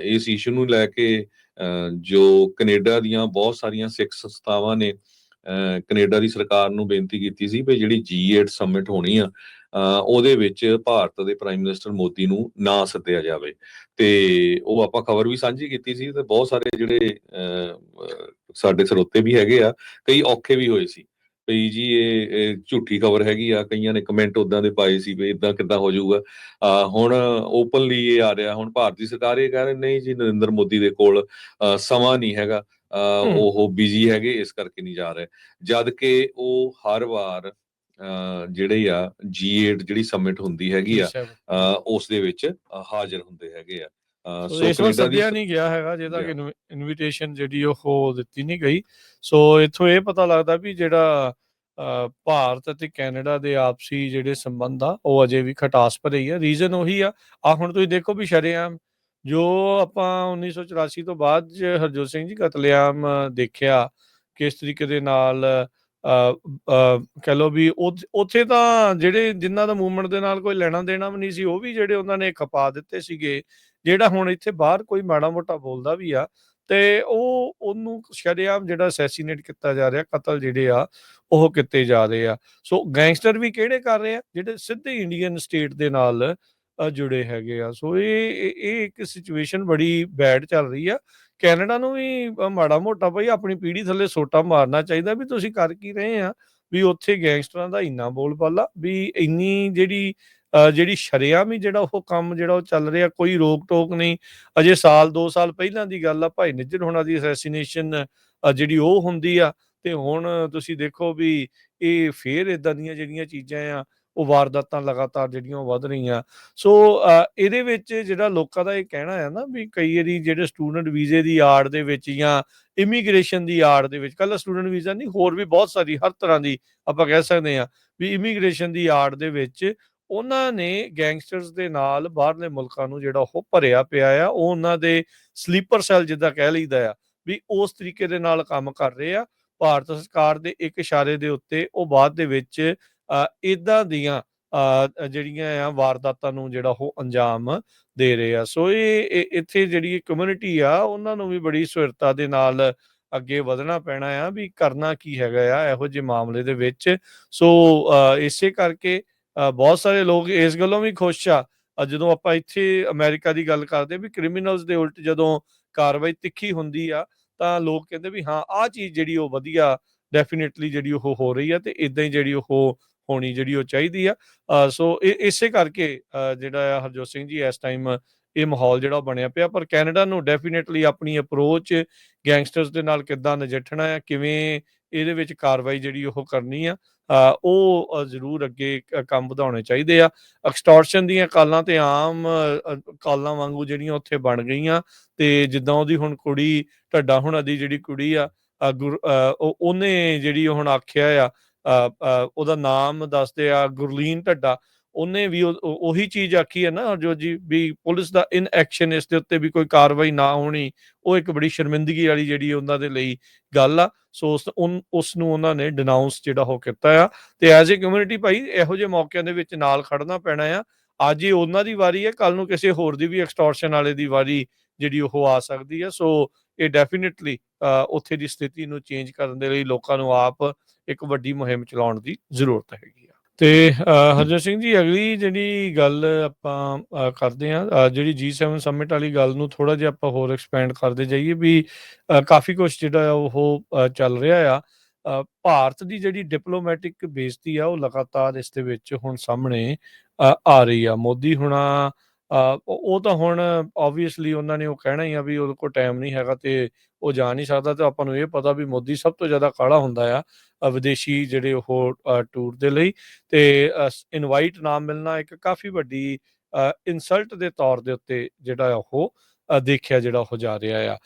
ਇਸ ਇਸ਼ੂ ਨੂੰ ਲੈ ਕੇ ਜੋ ਕੈਨੇਡਾ ਦੀਆਂ ਬਹੁਤ ਸਾਰੀਆਂ ਸਿੱਖ ਸੰਸਥਾਵਾਂ ਨੇ ਕੈਨੇਡਾ ਦੀ ਸਰਕਾਰ ਨੂੰ ਬੇਨਤੀ ਕੀਤੀ ਸੀ ਵੀ ਜਿਹੜੀ G8 ਸਮਿਟ ਹੋਣੀ ਆ ਉਹਦੇ ਵਿੱਚ ਭਾਰਤ ਦੇ ਪ੍ਰਾਈਮ ਮਿਨਿਸਟਰ ਮੋਦੀ ਨੂੰ ਨਾ ਸੱਦਿਆ ਜਾਵੇ। ਤੇ ਉਹ ਆਪਾਂ ਖਬਰ ਵੀ ਸਾਂਝੀ ਕੀਤੀ ਸੀ ਤੇ ਬਹੁਤ ਸਾਰੇ ਜਿਹੜੇ ਸਾਡੇ ਸਰੋਤੇ ਵੀ ਹੈਗੇ ਆ, ਕਈ ਔਖੇ ਵੀ ਹੋਏ ਸੀ ਵੀ ਜੀ ਇਹ ਝੂਠੀ ਖਬਰ ਹੈਗੀ ਆ। ਕਈਆਂ ਨੇ ਕਮੈਂਟ ਉਦਾਂ ਦੇ ਪਾਏ ਸੀ ਵੀ ਇਦਾਂ ਕਿੱਦਾਂ ਹੋ ਜਾਊਗਾ। ਹੁਣ ਓਪਨਲੀ ਇਹ ਆ ਰਿਹਾ, ਹੁਣ ਭਾਰਤੀ ਸਰਕਾਰ ਇਹ ਕਹਿ ਰਹੇ ਨਹੀਂ ਜੀ ਨਰਿੰਦਰ ਮੋਦੀ ਦੇ ਕੋਲ ਸਮਾਂ ਨਹੀਂ ਹੈਗਾ, ਉਹ ਬਿਜ਼ੀ ਹੈਗੇ ਇਸ ਕਰਕੇ ਨਹੀਂ ਜਾ ਰਹੇ। ਜਦ ਕਿ ਉਹ ਹਰ ਵਾਰ ਜਿਹੜੇ ਆ G8 ਜਿਹੜੀ ਸਮਿਟ ਹੁੰਦੀ ਹੈਗੀ ਆ ਉਸ ਦੇ ਵਿੱਚ ਹਾਜ਼ਰ ਹੁੰਦੇ ਹੈਗੇ ਆ। ਸੋ ਇਸ ਵਾਰ ਸੱਦਿਆ ਨਹੀਂ ਗਿਆ ਹੈਗਾ, ਜਿਹਦਾ ਕਿ ਇਨਵੀਟੇਸ਼ਨ ਜਿਹੜੀ ਉਹ ਦਿੱਤੀ ਨਹੀਂ ਗਈ। ਸੋ ਇੱਥੋਂ ਇਹ ਪਤਾ ਲੱਗਦਾ ਵੀ ਜਿਹੜਾ ਭਾਰਤ ਅਤੇ ਕੈਨੇਡਾ ਦੇ ਆਪਸੀ ਜਿਹੜੇ ਸੰਬੰਧ ਆ ਉਹ ਅਜੇ ਵੀ ਖਟਾਸ ਭਰੇ ਹੀ ਆ। ਰੀਜ਼ਨ ਉਹੀ ਆ ਹੁਣ ਤੁਸੀਂ ਦੇਖੋ ਵੀ ਸ਼ਰੇਆਮ ਜੋ ਆਪਾਂ 1984 ਤੋਂ ਬਾਅਦ ਹਰਜੋਤ ਸਿੰਘ ਜੀ ਕਤਲੇਆਮ ਦੇਖਿਆ, ਕਿਸ ਤਰੀਕੇ ਦੇ ਨਾਲ ਕਹਿ ਲਓ ਵੀ ਉੱਥੇ ਤਾਂ ਜਿਹੜੇ ਜਿਨ੍ਹਾਂ ਦਾ ਮੂਵਮੈਂਟ ਦੇ ਨਾਲ ਕੋਈ ਲੈਣਾ ਦੇਣਾ ਵੀ ਨਹੀਂ ਸੀ, ਉਹ ਵੀ ਜਿਹੜੇ ਉਹਨਾਂ ਨੇ ਖਪਾ ਦਿੱਤੇ ਸੀਗੇ। ਜਿਹੜਾ ਹੁਣ ਇੱਥੇ ਬਾਹਰ ਕੋਈ ਮਾੜਾ ਮੋਟਾ ਬੋਲਦਾ ਵੀ ਆ ਤੇ ਉਹਨੂੰ ਸ਼ਰੇਆਮ ਜਿਹੜਾ ਅਸੈਸੀਨੇਟ ਕੀਤਾ ਜਾ ਰਿਹਾ, ਕਤਲ ਜਿਹੜੇ ਆ ਉਹ ਕੀਤੇ ਜਾ ਰਹੇ ਆ। ਸੋ ਗੈਂਗਸਟਰ ਵੀ ਕਿਹੜੇ ਕਰ ਰਹੇ ਆ, ਜਿਹੜੇ ਸਿੱਧੇ ਇੰਡੀਅਨ ਸਟੇਟ ਦੇ ਨਾਲ ਜੁੜੇ ਹੈਗੇ ਆ। ਸੋ ਇਹ ਇੱਕ ਸਿਚੁਏਸ਼ਨ ਬੜੀ ਬੈਡ ਚੱਲ ਰਹੀ ਆ। ਕੈਨੇਡਾ ਨੂੰ ਵੀ ਮਾੜਾ ਮੋਟਾ ਬਈ ਆਪਣੀ ਪੀੜ੍ਹੀ ਥੱਲੇ ਸੋਟਾ ਮਾਰਨਾ ਚਾਹੀਦਾ ਵੀ ਤੁਸੀਂ ਕਰ ਕੀ ਰਹੇ ਆ, ਵੀ ਉੱਥੇ ਗੈਂਗਸਟਰਾਂ ਦਾ ਇੰਨਾ ਬੋਲਬਾਲਾ, ਵੀ ਇੰਨੀ ਜਿਹੜੀ ਸ਼ਰੇਆਮ ਹੀ ਜਿਹੜਾ ਉਹ ਕੰਮ ਜਿਹੜਾ ਉਹ ਚੱਲ ਰਿਹਾ, ਕੋਈ ਰੋਕ ਟੋਕ ਨਹੀਂ। ਅਜੇ 1-2 ਸਾਲ ਪਹਿਲਾਂ ਦੀ ਗੱਲ ਆ, ਭਾਈ ਨਿੱਜਰ ਹੋਣਾ ਦੀ ਅਸੈਸੀਨੇਸ਼ਨ ਜਿਹੜੀ ਉਹ ਹੁੰਦੀ ਆ, ਤੇ ਹੁਣ ਤੁਸੀਂ ਦੇਖੋ ਵੀ ਇਹ ਫੇਰ ਇਦਾਂ ਦੀਆਂ ਜਿਹੜੀਆਂ ਚੀਜ਼ਾਂ ਆ ਉਹ ਵਾਰਦਾਤਾਂ ਲਗਾਤਾਰ ਜਿਹੜੀਆਂ ਉਹ ਵੱਧ ਰਹੀਆਂ। ਸੋ ਇਹਦੇ ਵਿੱਚ ਜਿਹੜਾ ਲੋਕਾਂ ਦਾ ਇਹ ਕਹਿਣਾ ਹੈ ਨਾ ਵੀ ਕਈ ਵਾਰੀ ਜਿਹੜੇ ਸਟੂਡੈਂਟ ਵੀਜ਼ੇ ਦੀ ਆੜ ਦੇ ਵਿੱਚ ਜਾਂ ਇਮੀਗ੍ਰੇਸ਼ਨ ਦੀ ਆੜ ਦੇ ਵਿੱਚ, ਕੱਲਾ ਸਟੂਡੈਂਟ ਵੀਜ਼ਾ ਨਹੀਂ, ਹੋਰ ਵੀ ਬਹੁਤ ਸਾਰੀ ਹਰ ਤਰ੍ਹਾਂ ਦੀ ਆਪਾਂ ਕਹਿ ਸਕਦੇ ਹਾਂ ਵੀ ਇਮੀਗ੍ਰੇਸ਼ਨ ਦੀ ਆੜ ਦੇ ਵਿੱਚ ਉਹਨਾਂ ਨੇ ਗੈਂਗਸਟਰਸ ਦੇ ਨਾਲ ਬਾਹਰਲੇ ਮੁਲਕਾਂ ਨੂੰ ਜਿਹੜਾ ਉਹ ਭਰਿਆ ਪਿਆ ਆ। ਉਹ ਉਹਨਾਂ ਦੇ ਸਲੀਪਰ ਸੈੱਲ ਜਿੱਦਾਂ ਕਹਿ ਲਈਦਾ ਆ, ਵੀ ਉਸ ਤਰੀਕੇ ਦੇ ਨਾਲ ਕੰਮ ਕਰ ਰਹੇ ਆ। ਭਾਰਤ ਸਰਕਾਰ ਦੇ ਇੱਕ ਇਸ਼ਾਰੇ ਦੇ ਉੱਤੇ ਉਹ ਬਾਅਦ ਦੇ ਵਿੱਚ ਇੱਦਾਂ ਦੀਆਂ ਜਿਹੜੀਆਂ ਆ ਵਾਰਦਾਤਾਂ ਨੂੰ ਜਿਹੜਾ ਉਹ ਅੰਜਾਮ ਦੇ ਰਹੇ ਆ। ਸੋ ਇਹ ਇੱਥੇ ਜਿਹੜੀ ਕਮਿਊਨਿਟੀ ਆ ਉਹਨਾਂ ਨੂੰ ਵੀ ਬੜੀ ਸੁਹਿਰਤਾ ਦੇ ਨਾਲ ਅੱਗੇ ਵਧਣਾ ਪੈਣਾ ਆ ਵੀ ਕਰਨਾ ਕੀ ਹੈਗਾ ਆ ਇਹੋ ਜਿਹੇ ਮਾਮਲੇ ਦੇ ਵਿੱਚ। ਸੋ ਇਸੇ ਕਰਕੇ ਬਹੁਤ ਸਾਰੇ ਲੋਕ ਇਸ ਗੱਲੋਂ ਵੀ ਖੁਸ਼ ਆ ਜਦੋਂ ਆਪਾਂ ਇੱਥੇ ਅਮਰੀਕਾ ਦੀ ਗੱਲ ਕਰਦੇ ਵੀ ਕ੍ਰਿਮੀਨਲਸ ਦੇ ਉਲਟ ਜਦੋਂ ਕਾਰਵਾਈ ਤਿੱਖੀ ਹੁੰਦੀ ਆ ਤਾਂ ਲੋਕ ਕਹਿੰਦੇ ਵੀ ਹਾਂ ਆਹ ਚੀਜ਼ ਜਿਹੜੀ ਉਹ ਵਧੀਆ ਡੈਫੀਨੇਟਲੀ ਜਿਹੜੀ ਉਹ ਹੋ ਰਹੀ ਆ ਤੇ ਇਦਾਂ ਹੀ ਜਿਹੜੀ ਉਹ ਹੋਣੀ ਜਿਹੜੀ ਉਹ ਚਾਹੀਦੀ ਆ। ਸੋ ਇਸੇ ਕਰਕੇ ਜਿਹੜਾ ਆ ਹਰਜੋਤ ਸਿੰਘ ਜੀ ਇਸ ਟਾਈਮ ਇਹ ਮਾਹੌਲ ਜਿਹੜਾ ਬਣਿਆ ਪਿਆ। ਪਰ ਕੈਨੇਡਾ ਨੂੰ ਡੈਫੀਨੇਟਲੀ ਆਪਣੀ ਅਪਰੋਚ ਗੈਂਗਸਟਰਸ ਦੇ ਨਾਲ ਕਿੱਦਾਂ ਨਜਿੱਠਣਾ ਆ, ਕਿਵੇਂ ਇਹਦੇ ਵਿੱਚ ਕਾਰਵਾਈ ਜਿਹੜੀ ਉਹ ਕਰਨੀ ਆ, ਉਹ ਜ਼ਰੂਰ ਅੱਗੇ ਕੰਮ ਵਧਾਉਣੇ ਚਾਹੀਦੇ ਆ। ਐਕਸਟੋਰਸ਼ਨ ਦੀਆਂ ਕਾਲਾਂ ਤੇ ਆਮ ਕਾਲਾਂ ਵਾਂਗੂ ਜਿਹੜੀਆਂ ਉੱਥੇ ਬਣ ਗਈਆਂ, ਤੇ ਜਿੱਦਾਂ ਉਹਦੀ ਹੁਣ ਕੁੜੀ ਢੱਡਾ ਹੁਣਾਂ ਦੀ ਜਿਹੜੀ ਕੁੜੀ ਆ ਉਹਨੇ ਜਿਹੜੀ ਹੁਣ ਆਖਿਆ ਆ ਉਹਦਾ ਨਾਮ ਦੱਸਦੇ ਆ ਗੁਰਲੀਨ ਢੱਡਾ, ਉਹਨੇ ਵੀ ਉਹੀ ਚੀਜ਼ ਆਖੀ ਹੈ ਨਾ ਜੋ ਜੀ ਵੀ ਪੁਲਿਸ ਦਾ ਇਨ ਐਕਸ਼ਨ, ਇਸ ਦੇ ਉੱਤੇ ਵੀ ਕੋਈ ਕਾਰਵਾਈ ਨਾ ਹੋਣੀ, ਉਹ ਇੱਕ ਬੜੀ ਸ਼ਰਮਿੰਦਗੀ ਵਾਲੀ ਜਿਹੜੀ ਉਹਨਾਂ ਦੇ ਲਈ ਗੱਲ ਆ। ਸੋ ਉਸ ਨੂੰ ਉਹਨਾਂ ਨੇ ਡਿਨਾਊਂਸ ਜਿਹੜਾ ਉਹ ਕੀਤਾ ਆ। ਤੇ ਐਜ਼ ਏ ਕਮਿਊਨਿਟੀ ਭਾਈ ਇਹੋ ਜਿਹੇ ਮੌਕਿਆਂ ਦੇ ਵਿੱਚ ਨਾਲ ਖੜਨਾ ਪੈਣਾ ਆ। ਅੱਜ ਹੀ ਉਹਨਾਂ ਦੀ ਵਾਰੀ ਹੈ, ਕੱਲ ਨੂੰ ਕਿਸੇ ਹੋਰ ਦੀ ਵੀ ਐਕਸਟੋਰਸ਼ਨ ਵਾਲੇ ਦੀ ਵਾਰੀ ਜਿਹੜੀ ਉਹ ਆ ਸਕਦੀ ਹੈ। ਸੋ ਇਹ ਡੈਫੀਨੇਟਲੀ ਉੱਥੇ ਦੀ ਸਥਿਤੀ ਨੂੰ ਚੇਂਜ ਕਰਨ ਦੇ ਲਈ ਲੋਕਾਂ ਨੂੰ ਆਪ ਇੱਕ ਵੱਡੀ ਮੁਹਿੰਮ ਚਲਾਉਣ ਦੀ ਜ਼ਰੂਰਤ ਹੈਗੀ ਆ। ਤੇ ਹਰਜੋਤ ਸਿੰਘ ਜੀ ਅਗਲੀ ਜਿਹੜੀ ਗੱਲ ਆਪਾਂ ਕਰਦੇ ਹਾਂ, ਜਿਹੜੀ G7 ਸਮਿਟ ਵਾਲੀ ਗੱਲ ਨੂੰ ਥੋੜਾ ਜਿਹਾ ਆਪਾਂ ਹੋਰ ਐਕਸਪੈਂਡ ਕਰਦੇ ਜਾਈਏ ਵੀ ਕਾਫੀ ਕੁਛ ਜਿਹੜਾ ਉਹ ਚੱਲ ਰਿਹਾ ਆ। ਭਾਰਤ ਦੀ ਜਿਹੜੀ ਡਿਪਲੋਮੈਟਿਕ ਬੇਇੱਜ਼ਤੀ ਆ ਉਹ ਲਗਾਤਾਰ ਇਸ ਦੇ ਵਿੱਚ ਹੁਣ ਸਾਹਮਣੇ ਆ ਰਹੀ ਆ। ਮੋਦੀ ਹੁਣਾ ਉਹ ਤਾਂ ਹੁਣ ਓਬਵੀਅਸਲੀ ਉਹਨਾਂ ਨੇ ਉਹ ਕਹਿਣਾ ਹੀ ਆ ਵੀ ਉਹਦੇ ਕੋਲ ਟਾਈਮ ਨਹੀਂ ਹੈਗਾ ਤੇ ਉਹ ਜਾ ਨਹੀਂ ਸਕਦਾ। ਤੇ ਆਪਾਂ ਨੂੰ ਇਹ ਪਤਾ ਵੀ ਮੋਦੀ ਸਭ ਤੋਂ ਜ਼ਿਆਦਾ ਕਾਹਲਾ ਹੁੰਦਾ ਆ ਵਿਦੇਸ਼ੀ ਜਿਹੜੇ ਉਹ ਟੂਰ ਦੇ ਲਈ, ਤੇ ਇਨਵਾਈਟ ਨਾ ਮਿਲਣਾ ਇੱਕ ਕਾਫੀ ਵੱਡੀ ਇਨਸਲਟ ਦੇ ਤੌਰ ਦੇ ਉੱਤੇ ਜਿਹੜਾ ਉਹ ਦੇਖਿਆ ਜਿਹੜਾ ਉਹ ਜਾ ਰਿਹਾ ਆ।